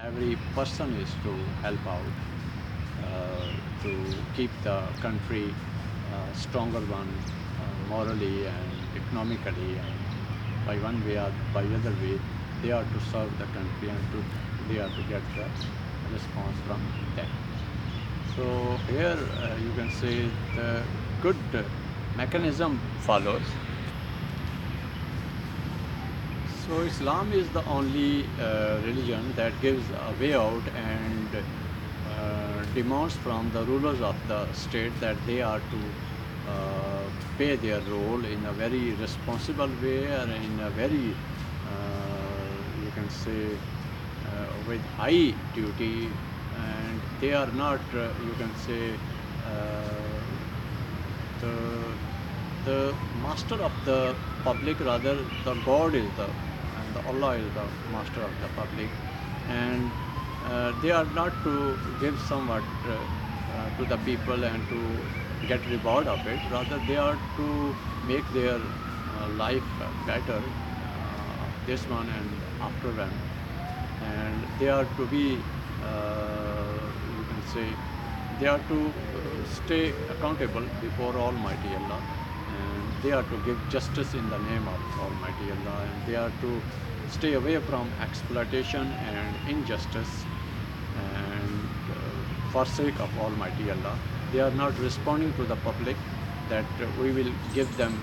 Every person is to help out to keep the country stronger one morally and economically, and by one way or by other way they are to serve the country and they are to get the response from them. So here you can say the good mechanism follows. So Islam is the only religion that gives a way out and demands from the rulers of the state that they are to play their role in a very responsible way and in a very, you can say, with high duty, and they are not, you can say, uh, the the master of the public. Rather, the God is the Allah is the master of the public, and they are not to give somewhat to the people and to get reward of it. Rather, they are to make their life better, this one and after one, and they are to be, you can say, they are to stay accountable before Almighty Allah, and they are to give justice in the name of Almighty Allah, and they are to stay away from exploitation and injustice, and for sake of Almighty Allah. They are not responding to the public that we will give them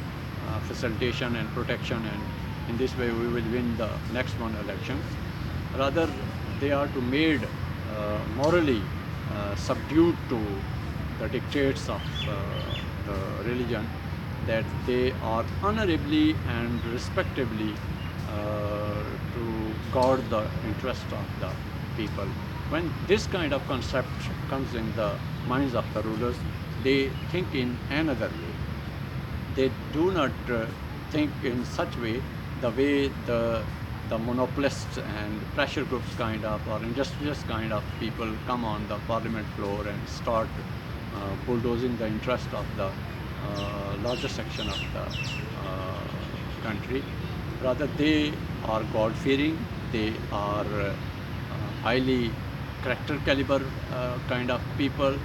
facilitation and protection, and in this way we will win the next one elections. Rather, they are to made morally subdued to the dictates of the religion, that they are honorably and respectably to guard the interest of the people. When this kind of concept comes in the minds of the rulers, they think in another way. They do not think in such way, the way the monopolists and pressure groups kind of, or industrialist kind of people come on the parliament floor and start bulldozing the interest of the larger section of the country. Rather, they are God-fearing, they are highly character caliber kind of people,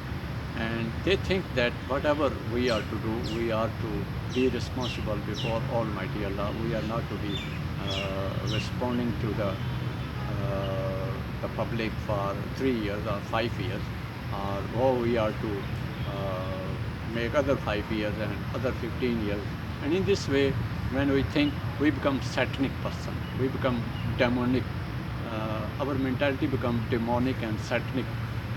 and they think that whatever we are to do, we are to be responsible before Almighty Allah. We are not to be responding to the public for 3 years or 5 years, or we are to make other 5 years and other 15 years. And in this way, when we think, we become satanic person, we become demonic. Our mentality becomes demonic and satanic,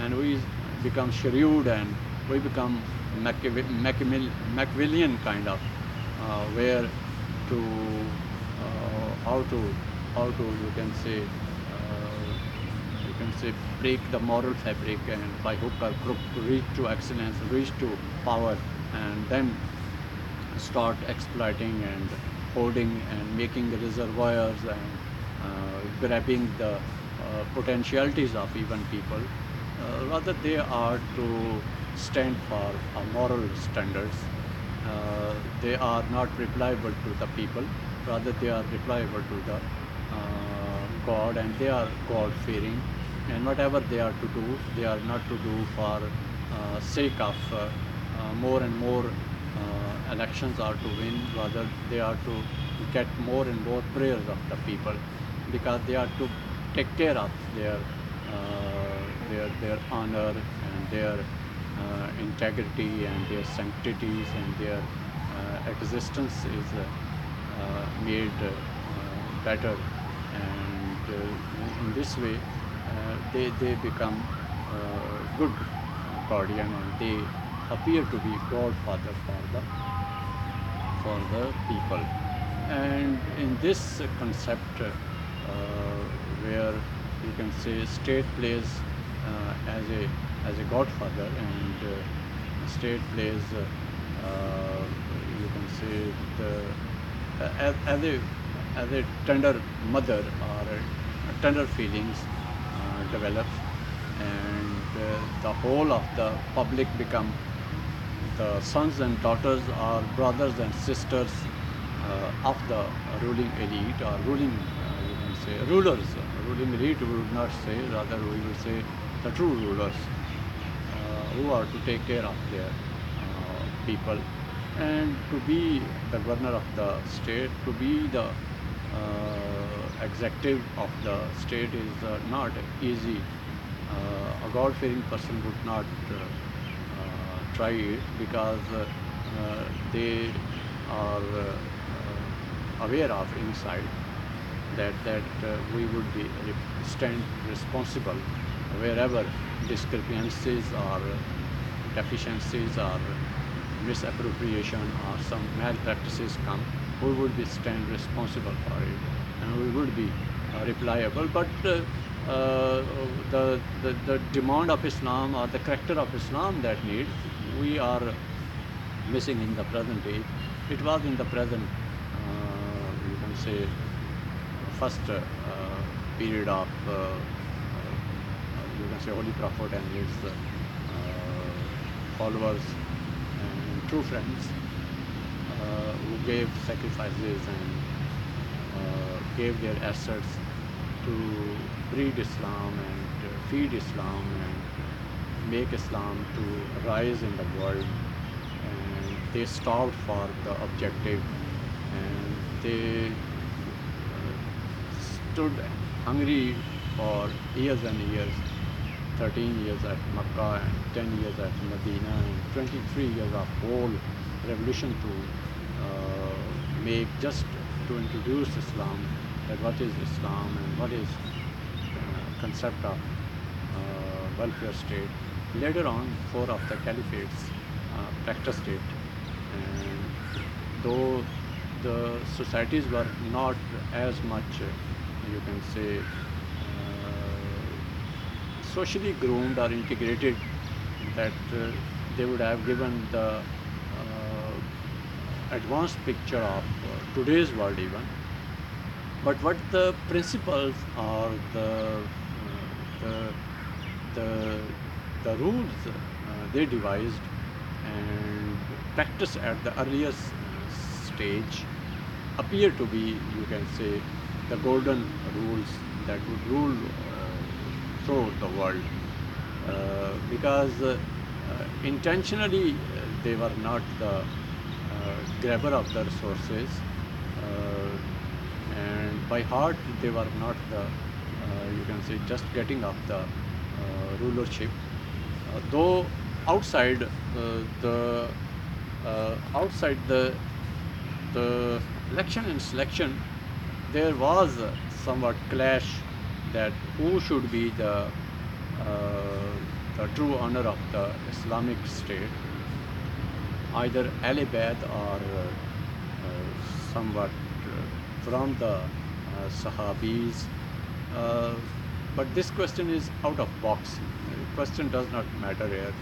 and we become shrewd, and we become Machiavellian kind of, where to how to you can say break the moral fabric, and by hook or crook reach to excellence, reach to power, and then start exploiting and holding and making reservoirs and grabbing the potentialities of even people. Rather, they are to stand for moral standards. They are not replicable to the people. Rather, they are replicable to the God, and they are God-fearing. And whatever they are to do, they are not to do for sake of more and more elections are to win. Rather, they are to get more and more prayers of the people, because they are to take care of their honor and their integrity and their sanctities, and their existence is made better, and in this way they become good guardian, and they appear to be godfather for the people. And in this concept, where you can say state plays as a godfather, and state plays, you can say, as a tender mother, or tender feelings develops, and the whole of the public become the sons and daughters, or brothers and sisters of the ruling elite, or ruling, you can say rulers. Ruling elite we would not say, rather we will say the true rulers who are to take care of their people. And to be the governor of the state, to be the executive of the state is not easy. A God-fearing person would not try it, because they are aware of inside that we would be stand responsible wherever discrepancies or deficiencies or misappropriation or some malpractices come. We would be stand responsible for it, and we would be replicable. But the demand of Islam or the character of Islam that needs, we are missing in the present day. It was in the present, you can say, first period of you can say Holy Prophet and his followers and true friends who gave sacrifices and gave their assets to breed Islam and feed Islam and make Islam to rise in the world. And they starved for the objective, and they stood hungry for years and years, 13 years at Makkah and 10 years at Medina and 23 years of whole revolution to just to introduce Islam, that what is Islam and what is concept of welfare state. Later on, four of the caliphates practiced it, and though the societies were not as much, you can say, socially groomed or integrated, that they would have given the advanced picture of today's world even. But what the principles or the, the, the rules they devised and practiced at the earliest stage appear to be, you can say, the golden rules that would rule throughout the world, because intentionally they were not the grabber of the resources, and by heart they were not the, you can say, just getting of the rulership. Though outside the outside the election and selection, there was somewhat clash that who should be the true owner of the Islamic State, either Ali Baid or somewhat from the Sahabis. But this question is out of box. The question does not matter here.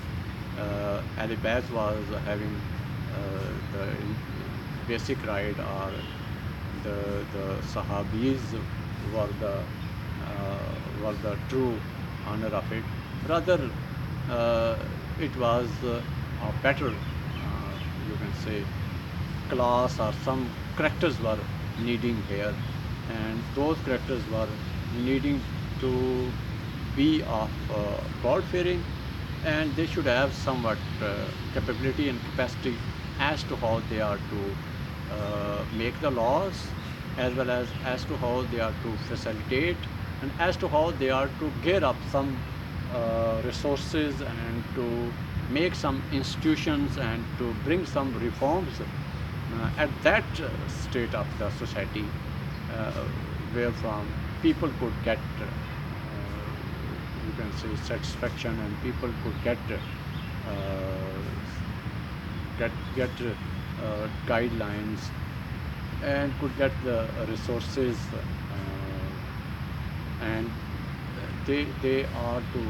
Ali Baid was having the basic right, or the Sahabis were the true owner of it. Rather, it was a better, you can say, class or some characters were needing here, and those characters were needing to be of God-fearing, and they should have somewhat capability and capacity as to how they are to make the laws, as well as to how they are to facilitate, and as to how they are to gear up some resources and to make some institutions and to bring some reforms at that state of the society, where from people could get, you can say, satisfaction, and people could get guidelines and could get the resources, and they are to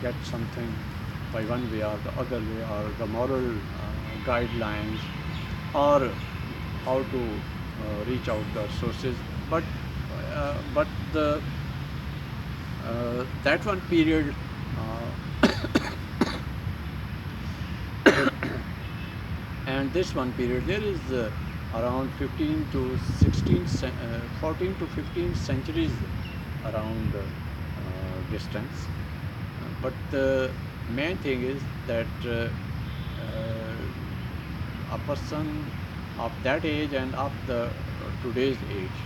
get something by one way or the other way, or the moral guidelines, or how to reach out the sources. But the that one period and this one period, there is around 15 to 16, 14 to 15 centuries around distance. But the main thing is that a person of that age and of the today's age,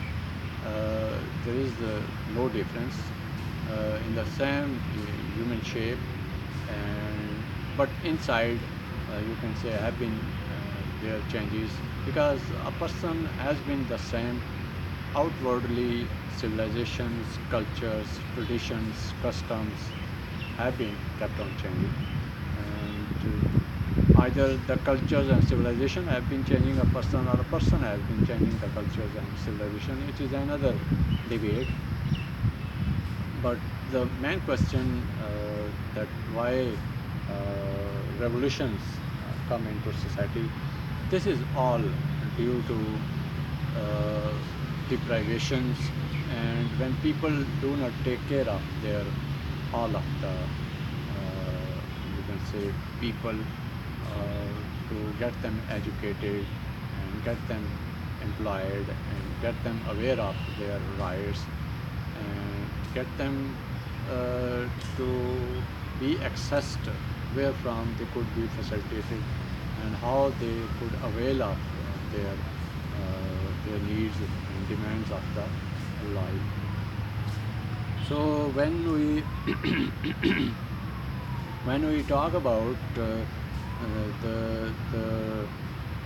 there is no difference in the same human shape, and but inside you can say have been there changes, because a person has been the same outwardly. Civilizations, cultures, traditions, customs have been kept on changing, and either the cultures and civilization have been changing a person, or a person has been changing the cultures and civilization. It is another debate. But the main question that why revolutions come into society, this is all due to uh, deprivations, and when people do not take care of their all of the you can say people, to get them educated and get them employed and get them aware of their rights and get them uh, to be accessed where from they could be facilitated and how they could avail of their needs and demands of the life. So when we talk about the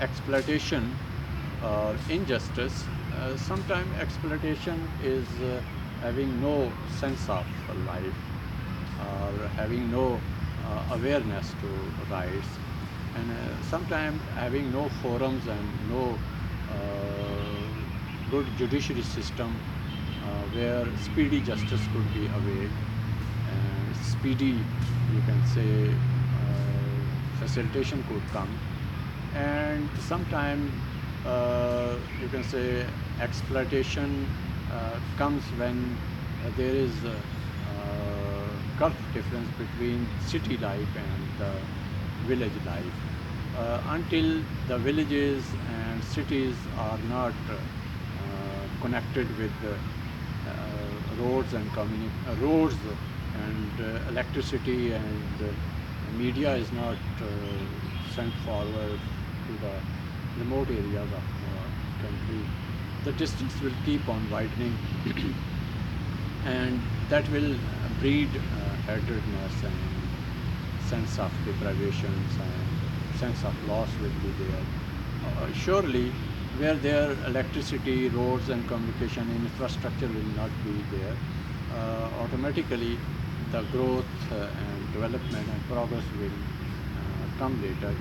exploitation or injustice, sometimes exploitation is having no sense of life or having no awareness to rights, and sometimes having no forums and no good judiciary system where speedy justice could be availed, and speedy, you can say, facilitation could come. And sometimes you can say exploitation comes when there is a gulf difference between city life and the village life. Until the villages and cities are not connected with roads and roads and electricity, and media is not sent forward to the remote areas of country, the distance will keep on widening and that will breed hatredness and sense of deprivations and sense of loss will be there. Surely, where there electricity, roads and communication infrastructure will not be there, automatically the growth and development and progress will come later,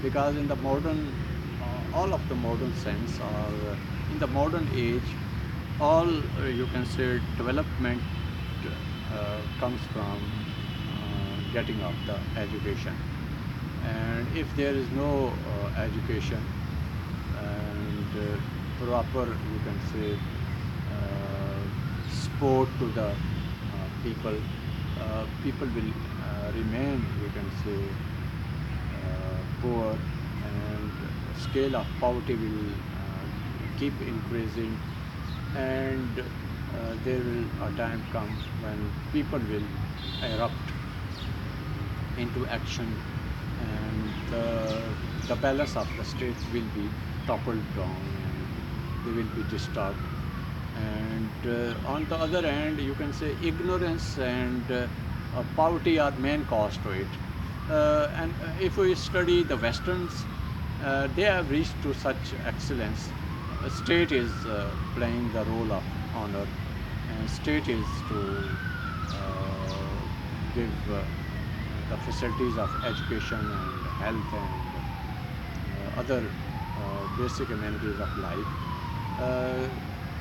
because in the modern, all of the modern sense, or in the modern age, all you can say development comes from getting of the education. And if there is no education and proper, you can say, support to the people, people will remain, you can say, poor, and scale of poverty will keep increasing, and there will a time come when people will erupt into action, and the balance of the state will be toppled down and they will be disturbed. And on the other hand, you can say ignorance and poverty are main cause to it. And if we study the Westerns, they have reached to such excellence. State is playing the role of honor, and state is to give the facilities of education and health and other basic amenities of life. Uh,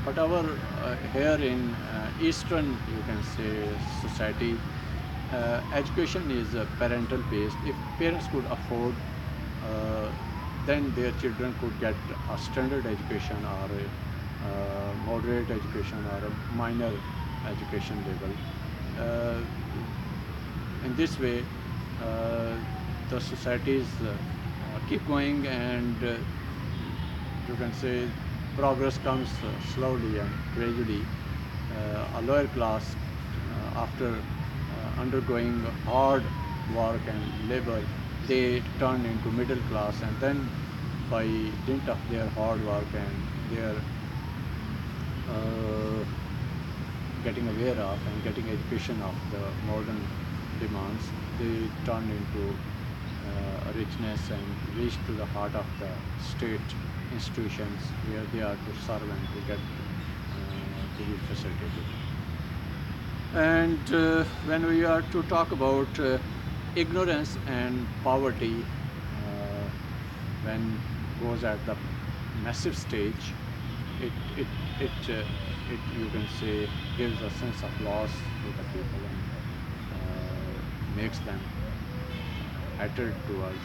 but our here in Eastern, you can say, society, education is parental based. If parents could afford, uh, then their children could get a standard education or a moderate education or a minor education level. Uh, in this way, the societies keep going, and you can say progress comes slowly and gradually. A lower class, after undergoing hard work and labor, they turn into middle class, and then by dint of their hard work and their uh, getting aware of and getting education of the modern demands, they turn into richness and reach to the heart of the state institutions where they are to serve and to get to be facilitated. And when we are to talk about ignorance and poverty, when goes at the massive stage, it it it you can say gives a sense of loss to the people and makes them adhered towards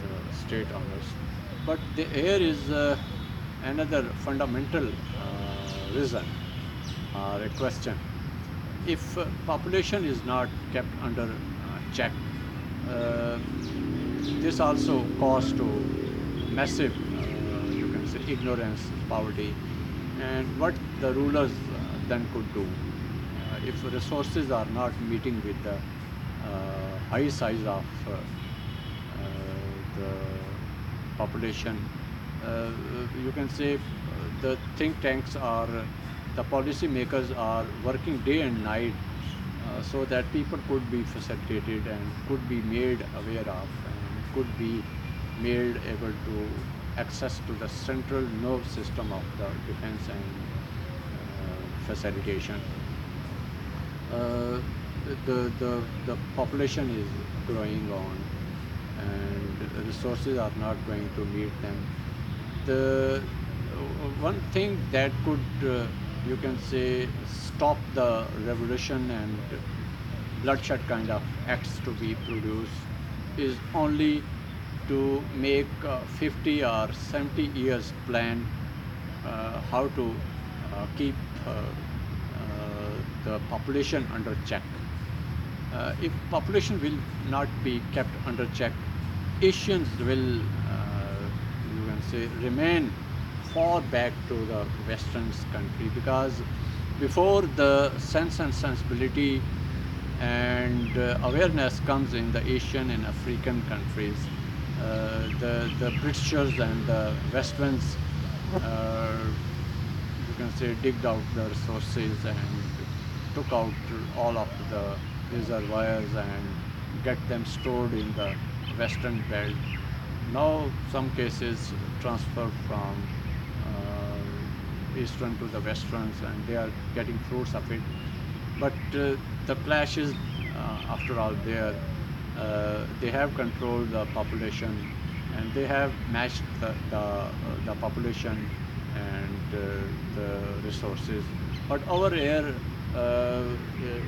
the state owners. But here is another fundamental reason or a question. If population is not kept under check, uh, this also cause to massive, you can say, ignorance, poverty, and what the rulers then could do if resources are not meeting with the high size of the population. You can say the think tanks are, the policy makers are working day and night so that people could be facilitated and could be made aware of and could be made able to access to the central nerve system of the defense and facilitation. Uh, the population is growing on and resources are not going to meet them. The one thing that could, you can say, stop the revolution and bloodshed kind of acts to be produced is only to make 50 or 70 years plan how to keep the population under check. If population will not be kept under check, Asians will, you can say, remain far back to the Western country, because before the sense and sensibility and awareness comes in the Asian and African countries, the Britishers and the Westerns, you can say, digged out the resources and took out all of the reservoirs and get them stored in the western belt. Now some cases transferred from eastern to the westerns and they are getting fruits of it. But the clash is after all there. They have controlled the population and they have matched the population and the resources. But over here,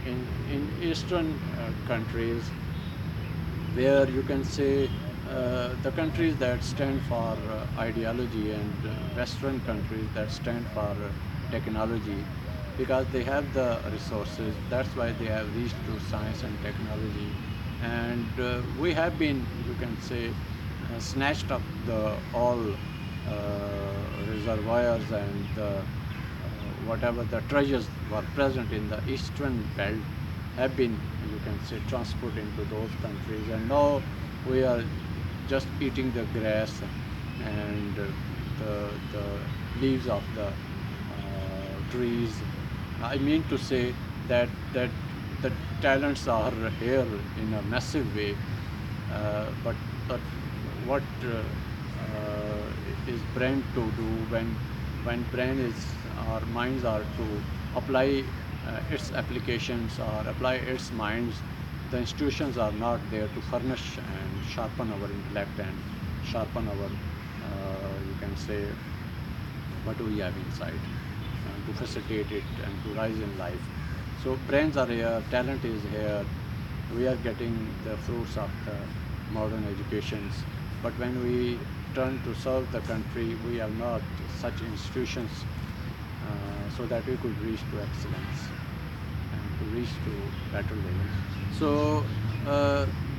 in eastern countries, where you can say the countries that stand for ideology and western countries that stand for technology, because they have the resources, that's why they have reached to science and technology. And we have been, you can say, snatched up the all reservoirs and whatever the treasures were present in the eastern belt have been, you can say, transported into those countries. And now we are just eating the grass and the leaves of the trees. I mean to say that the talents are here in a massive way, but what is brain to do when brain is, our minds are to apply its applications or apply its minds, the institutions are not there to furnish and sharpen our intellect and sharpen our, you can say, what we have inside, to facilitate it and to rise in life. So brains are here, talent is here, we are getting the fruits of the modern educations. But when we turn to serve the country, we have not such institutions so that we could reach to excellence and to reach to better levels. So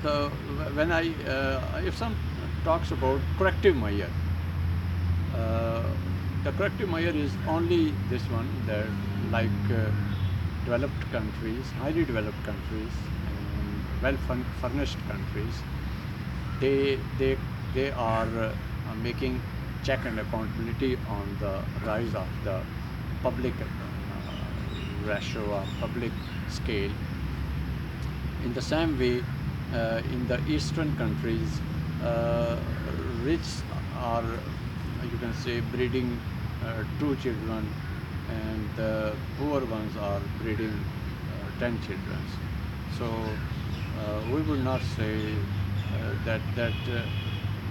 the when I if some talks about corrective measure, Uh, the corrective measure is only this one, that like developed countries, highly developed countries, and well-furnished countries, they they they are making check and accountability on the rise of the public ratio or public scale. In the same way, in the eastern countries, uh, rich are, you can say, breeding two children, and the poor ones are breeding 10 children. So we would not say that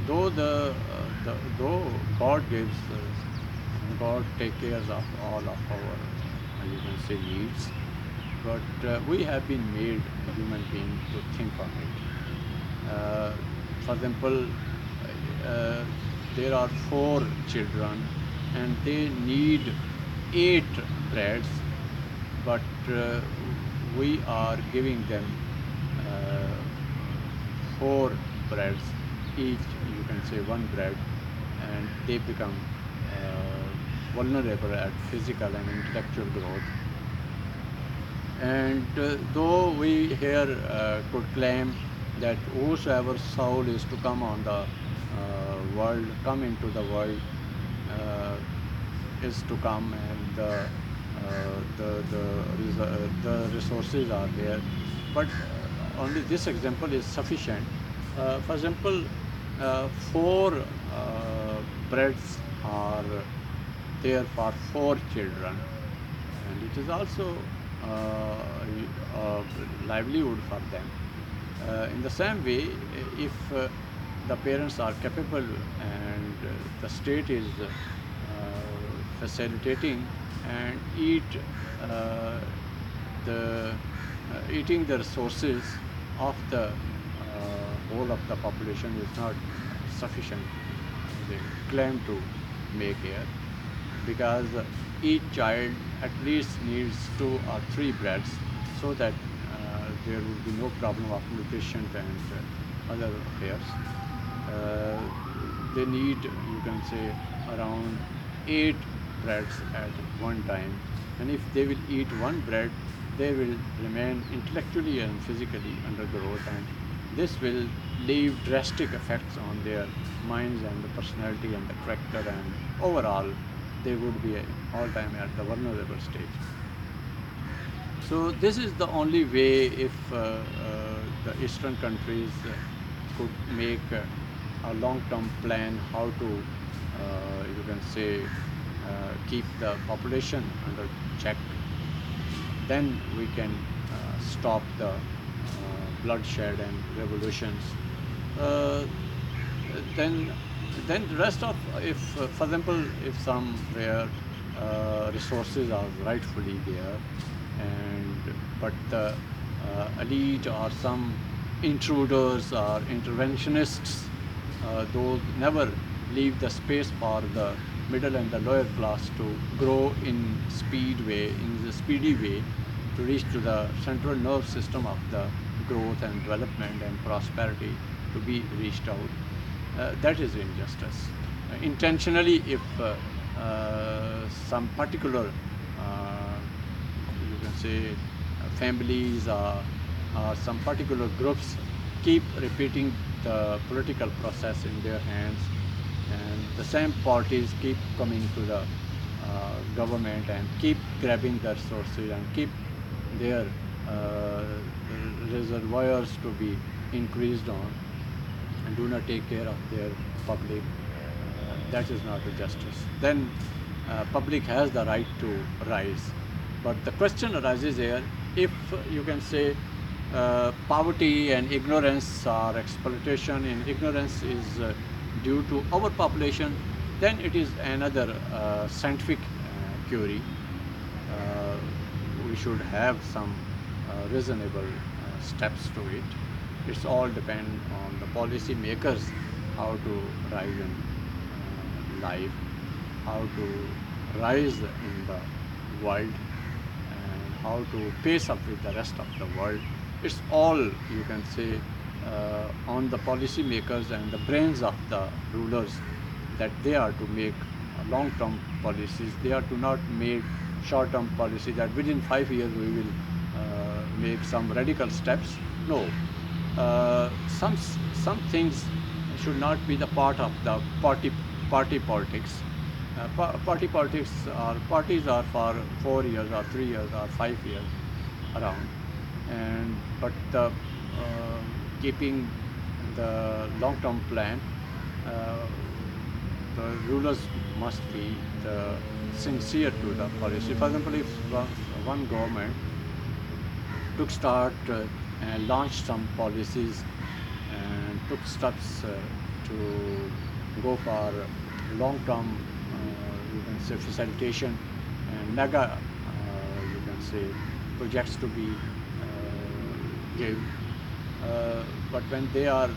though though God gives, God take care of all of our, you can say, needs, but we have been made human beings to think on it. For example, uh, there are 4 children and they need 8 breads, but we are giving them uh, 4 breads, each, you can say, 1 bread, and they become vulnerable at physical and intellectual growth. And though we here could claim that whosoever soul is to come on the world, come into the world, uh, is to come, and the resources are there, but only this example is sufficient. For example, 4 breads are there for 4 children, and it is also a livelihood for them. In the same way, if the parents are capable and the state is facilitating, and the eating the resources of the whole of the population is not sufficient, they claim to make here, because each child at least needs 2 or 3 breads, so that there will be no problem of nutrition and other affairs. Uh, they need, you can say, around 8 breads at one time, and if they will eat 1 bread, they will remain intellectually and physically under growth, and this will leave drastic effects on their minds and the personality and the character, and overall they would be all time at the vulnerable stage. So this is the only way, if the eastern countries could make a long-term plan how to, you can say, keep the population under check, then we can stop the bloodshed and revolutions. Uh, then, then the rest of, if for example, if somewhere resources are rightfully there, and but the elite or some intruders or interventionists, those never leave the space for the middle and the lower class to grow in the speedy way, to reach to the central nerve system of the growth and development and prosperity, to be reached out. That is injustice. Intentionally, if some particular, you can say, families or some particular groups keep repeating the political process in their hands, and the same parties keep coming to the government and keep grabbing the resources and keep their uh, reservoirs to be increased on, and do not take care of their public, that is not a justice. Then public has the right to rise. But the question arises here, if you can say poverty and ignorance or exploitation in ignorance is due to our population, then it is another scientific query. Uh, we should have some reasonable steps to it. It's all depend on the policy makers how to rise in life, how to rise in the world, and how to pace up with the rest of the world. It's all, you can say, on the policy makers and the brains of the rulers that they are to make long-term policies. They are to not make short-term policy that within 5 years we will make some radical steps. No, uh, some some things should not be the part of the party politics. Party politics are parties are for 4 years or 3 years or 5 years around, and but the keeping the long-term plan, uh, the rulers must be sincere to the policy. For example, if one government took start and launched some policies and took steps to go for long-term, you can say, facilitation and mega, you can say, projects to be give. But when they are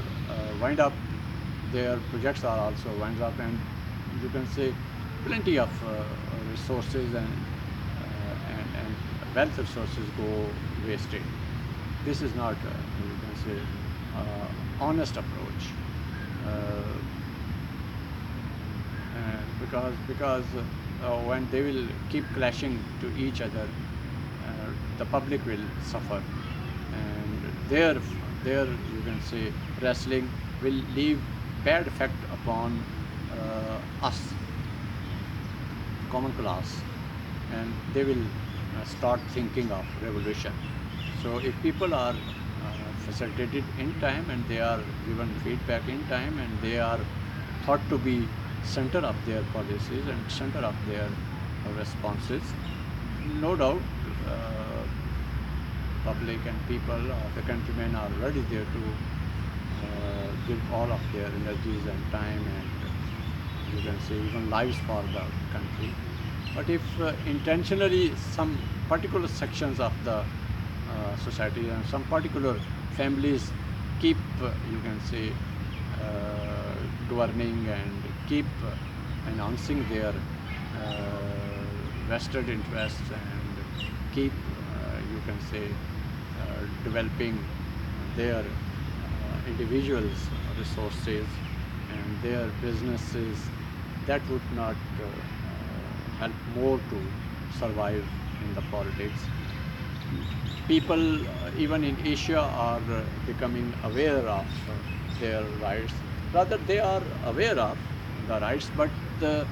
wind up, their projects are also wind up, and you can say plenty of resources and wealth resources go wasted. This is not, you can say, honest approach. Uh, because when they will keep clashing to each other, the public will suffer, and their you can say wrestling will leave bad effect upon us, common class, and they will start thinking of revolution. So if people are facilitated in time and they are given feedback in time and they are thought to be center of their policies and center of their responses, no doubt public and people or the countrymen are ready there to give all of their energies and time and you can say even lives for the country. But if intentionally some particular sections of the society and some particular families keep, you can say, governing and keep announcing their vested interests and keep, you can say, developing their individuals' resources and their businesses, that would not help more to survive in the politics. People, even in Asia, are becoming aware of their rights. Rather, they are aware of the rights, but the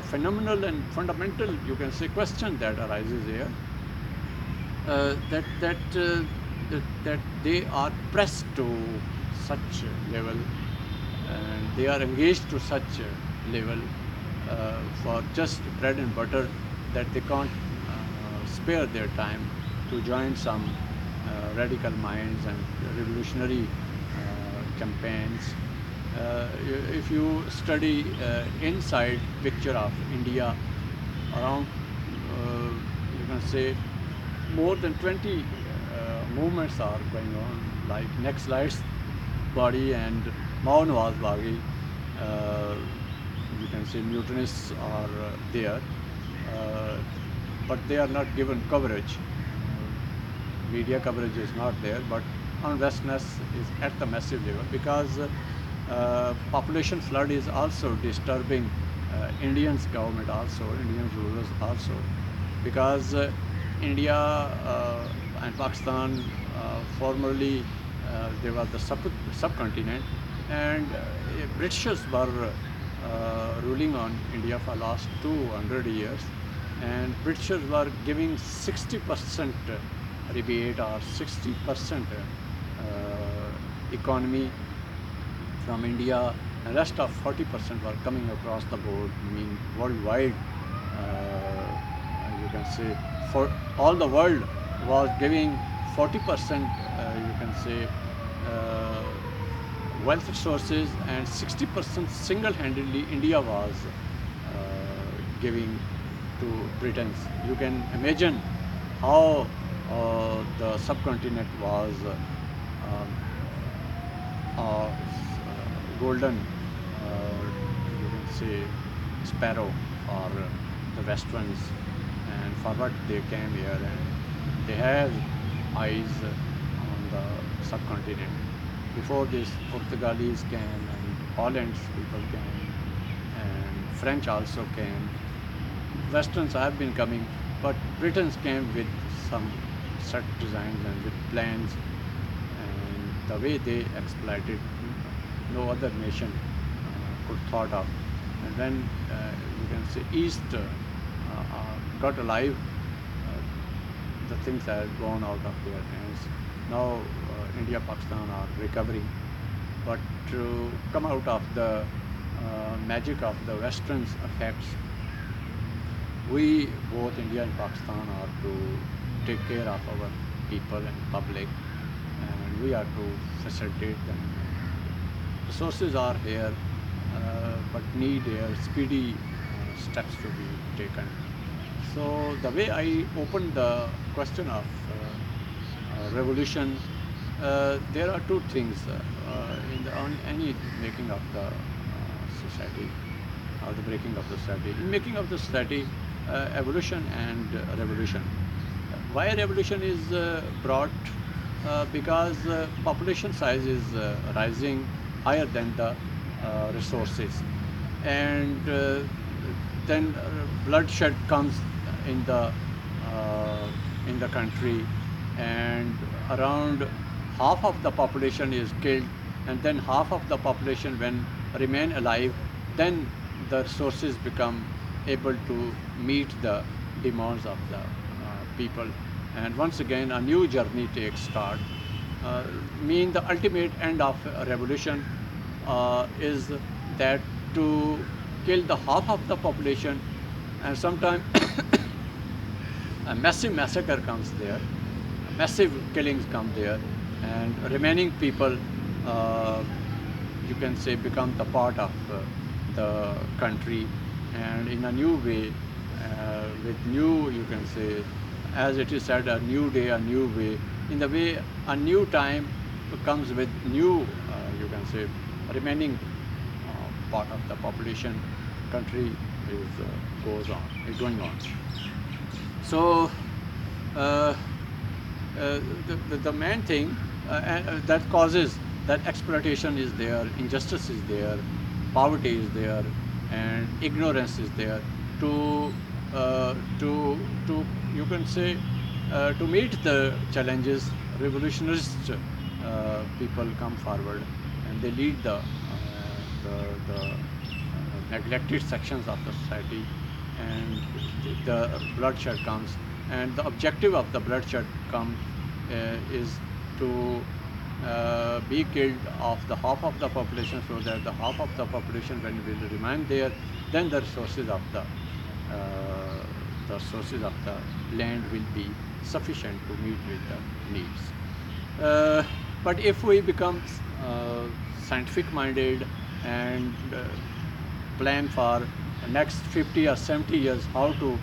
phenomenal and fundamental, you can say, question that arises here, that they are pressed to such level and they are engaged to such level for just bread and butter that they can't spare their time to join some radical minds and revolutionary campaigns. If you study inside picture of India, around you can say more than 20 movements are going on, like Next Light's Body and Mao Nawaz Baghi. You can say mutinists are there, but they are not given coverage. Media coverage is not there, but unrestness is at the massive level because population flood is also disturbing Indians government also, Indian rulers also, because India and Pakistan formerly they were the subcontinent, and Britishers were ruling on India for last 200 years, and Britishers were giving 60% rebate or 60% economy from India, and rest of 40% were coming across the board, mean worldwide. You can say for all the world was giving 40%, you can say, wealth resources, and 60% single-handedly India was giving to Britons. You can imagine how the subcontinent was golden, you can say, sparrow for the Westerns, and for what they came here, and they have eyes on the subcontinent. Before this, Portuguese came and Holland's people came, French also came. Westerns have been coming, but Britons came with some set designs and with plans, and the way they exploited, no other nation could thought of. And when you can say East got alive, the things had gone out of their hands. Now India, Pakistan are recovering, but to come out of the magic of the Western's effects, we, both India and Pakistan, are to take care of our people and public, and we are to facilitate them. Resources are here, but need here speedy steps to be taken. So the way I opened the question of revolution, there are two things on any making of the society, or the breaking of the society. In making of the society, evolution and revolution. Why revolution is brought? Because population size is rising higher than the resources, and then bloodshed comes in the country, and around half of the population is killed, and then half of the population, when remain alive, then the resources become able to meet the demands of the people, and once again a new journey takes start. Mean the ultimate end of a revolution is that to kill the half of the population, and sometimes a massive massacre comes there, massive killings come there, and remaining people, you can say, become the part of the country, and in a new way, with new, you can say, as it is said, a new day, a new way. In the way, a new time comes with new, you can say, remaining part of the population. Country is going on. So the main thing that causes that exploitation is there, injustice is there, poverty is there, and ignorance is there. To you can say, to meet the challenges, revolutionist people come forward, and they lead the neglected sections of the society, and the bloodshed comes, and the objective of the bloodshed comes is to be killed of the half of the population, so that the half of the population, when will remain there, then the resources of the land will be sufficient to meet with the needs. But if we become scientific minded and plan for next 50 or 70 years how to